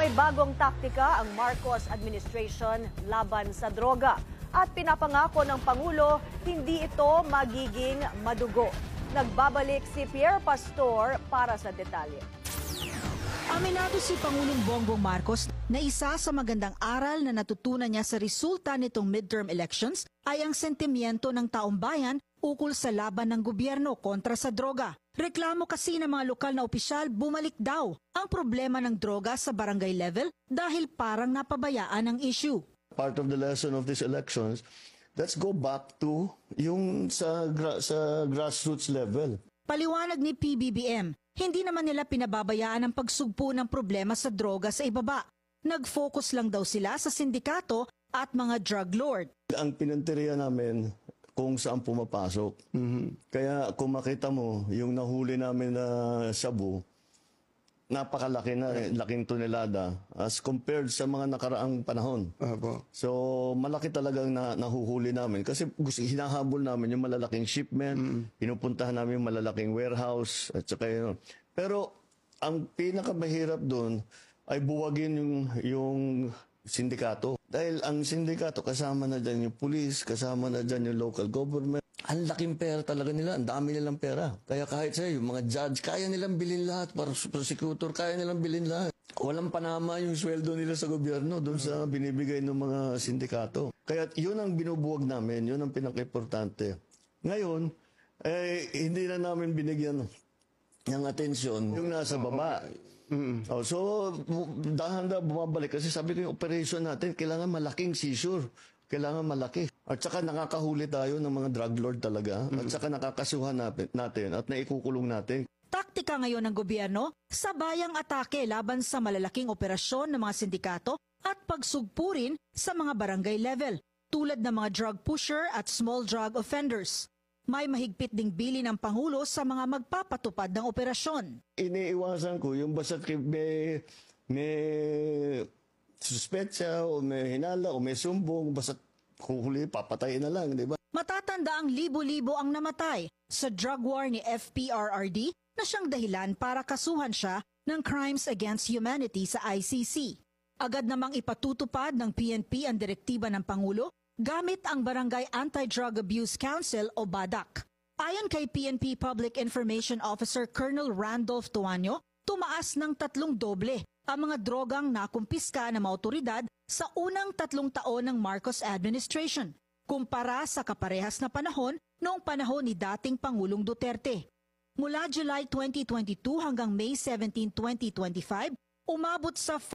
May bagong taktika ang Marcos administration laban sa droga at pinapangako ng Pangulo hindi ito magiging madugo. Nagbabalik si Pierre Pastor para sa detalye. Aminado si Pangulong Bongbong Marcos na isa sa magandang aral na natutunan niya sa resulta nitong midterm elections ay ang sentimiento ng taong bayan ukol sa laban ng gobyerno kontra sa droga. Reklamo kasi ng mga lokal na opisyal bumalik daw ang problema ng droga sa barangay level dahil parang napabayaan ang issue. Part of the lesson of these elections, let's go back to yung sa grassroots level. Paliwanag ni PBBM, hindi naman nila pinababayaan ang pagsugpo ng problema sa droga sa ibaba. Nag-focus lang daw sila sa sindikato at mga drug lord. Ang pinanteriya namin kung saan pumapasok. Kaya kung makita mo, yung nahuli namin na shabu, napakalaki na, laking tonelada as compared sa mga nakaraang panahon. So malaki talagang nahuhuli namin kasi hinahabol namin yung malalaking shipment, pinupuntahan namin yung malalaking warehouse at saka yun. Pero ang pinakamahirap doon ay buwagin yung sindikato. Dahil ang sindikato kasama na dyan yung police, kasama na dyan yung local government. Ang laking pera talaga nila, ang dami nilang pera. Kaya kahit sa'yo, yung mga judge, kaya nilang bilhin lahat. Para prosecutor, kaya nilang bilhin lahat. Walang panama yung sweldo nila sa gobyerno doon sa binibigay ng mga sindikato. Kaya yun ang binubuwag namin, yun ang pinaka-importante. Ngayon, hindi na namin binigyan ng atensyon yung nasa baba. So, dahan-dahan bumabalik kasi sabi ko yung operation natin, kailangan malaking seizure. Kailangan malaki. At saka nakakahuli tayo ng mga drug lord talaga. At saka nakakasuhan natin at naikukulong natin. Taktika ngayon ng gobyerno, sabayang atake laban sa malalaking operasyon ng mga sindikato at pagsugpurin sa mga barangay level, tulad ng mga drug pusher at small drug offenders. May mahigpit ding bili ng Pangulo sa mga magpapatupad ng operasyon. Iniiwasan ko yung basta may suspetsya o may hinala o may sumbong, basta huhuli, papatayin na lang, di ba? Matatanda ang libo-libo ang namatay sa drug war ni FPRRD na siyang dahilan para kasuhan siya ng Crimes Against Humanity sa ICC. Agad namang ipatutupad ng PNP ang direktiba ng Pangulo gamit ang Barangay Anti-Drug Abuse Council o BADAC. Ayon kay PNP Public Information Officer Colonel Randolph Tuanyo, tumaas ng 3 doble ang mga drogang nakumpiska ng mga otoridad sa unang 3 taon ng Marcos administration, kumpara sa kaparehas na panahon noong panahon ni dating Pangulong Duterte. Mula July 2022 hanggang May 17, 2025, umabot sa